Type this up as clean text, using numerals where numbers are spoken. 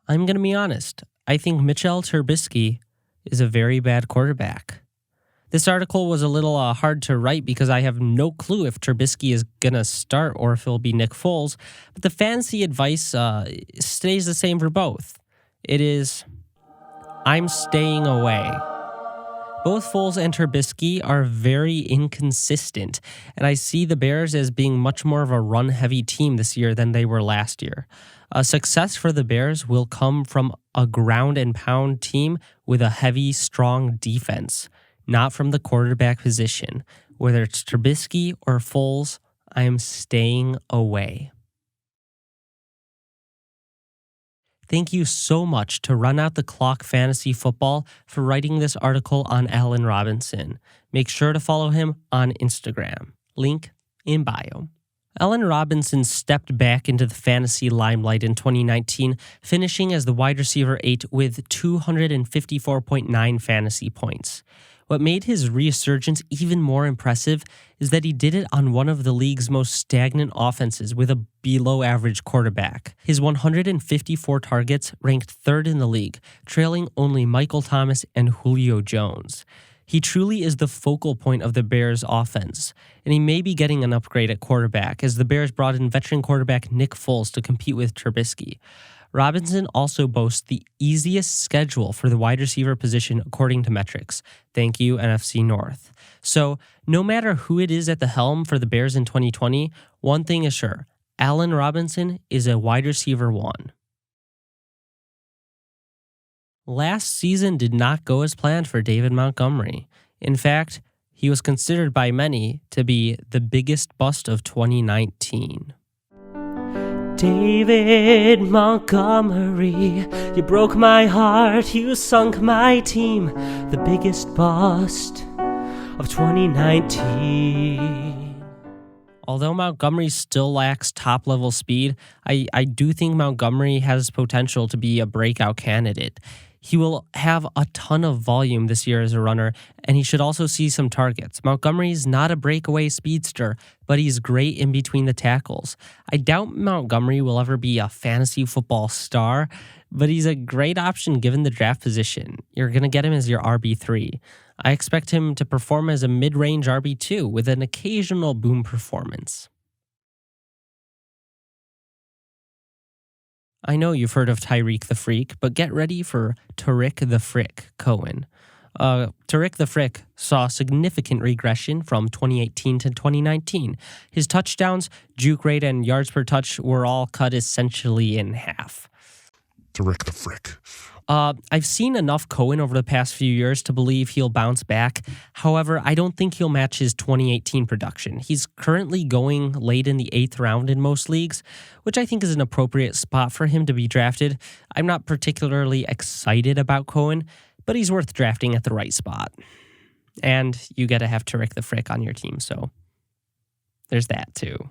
I'm going to be honest. I think Mitchell Turbisky is a very bad quarterback. This article was a little hard to write because I have no clue if Turbisky is going to start or if it'll be Nick Foles, but the fantasy advice stays the same for both. It is, I'm staying away. Both Foles and Turbisky are very inconsistent, and I see the Bears as being much more of a run-heavy team this year than they were last year. Success for the Bears will come from a ground-and-pound team with a heavy, strong defense, not from the quarterback position. Whether it's Turbisky or Foles, I am staying away. Thank you so much to Run Out the Clock Fantasy Football for writing this article on Allen Robinson. Make sure to follow him on Instagram. Link in bio. Allen Robinson stepped back into the fantasy limelight in 2019, finishing as the wide receiver 8 with 254.9 fantasy points. What made his resurgence even more impressive is that he did it on one of the league's most stagnant offenses with a below-average quarterback. His 154 targets ranked third in the league, trailing only Michael Thomas and Julio Jones. He truly is the focal point of the Bears' offense, and he may be getting an upgrade at quarterback as the Bears brought in veteran quarterback Nick Foles to compete with Turbisky. Robinson also boasts the easiest schedule for the wide receiver position according to metrics. Thank you, NFC North. So, no matter who it is at the helm for the Bears in 2020, one thing is sure, Allen Robinson is a wide receiver 1. Last season did not go as planned for David Montgomery. In fact, he was considered by many to be the biggest bust of 2019. David Montgomery, you broke my heart, you sunk my team, the biggest bust of 2019. Although Montgomery still lacks top-level speed, I do think Montgomery has potential to be a breakout candidate. He will have a ton of volume this year as a runner, and he should also see some targets. Montgomery's not a breakaway speedster, but he's great in between the tackles. I doubt Montgomery will ever be a fantasy football star, but he's a great option given the draft position. You're going to get him as your RB3. I expect him to perform as a mid-range RB2 with an occasional boom performance. I know you've heard of Tarik the Freak, but get ready for Tarik the Frick Cohen. Tarik the Frick saw significant regression from 2018 to 2019. His touchdowns, juke rate, and yards per touch were all cut essentially in half. Tarik the Frick. I've seen enough Cohen over the past few years to believe he'll bounce back. However, I don't think he'll match his 2018 production. He's currently going late in the 8th round in most leagues, which I think is an appropriate spot for him to be drafted. I'm not particularly excited about Cohen, but he's worth drafting at the right spot. And you got to have Tarik the Frick on your team, so there's that too.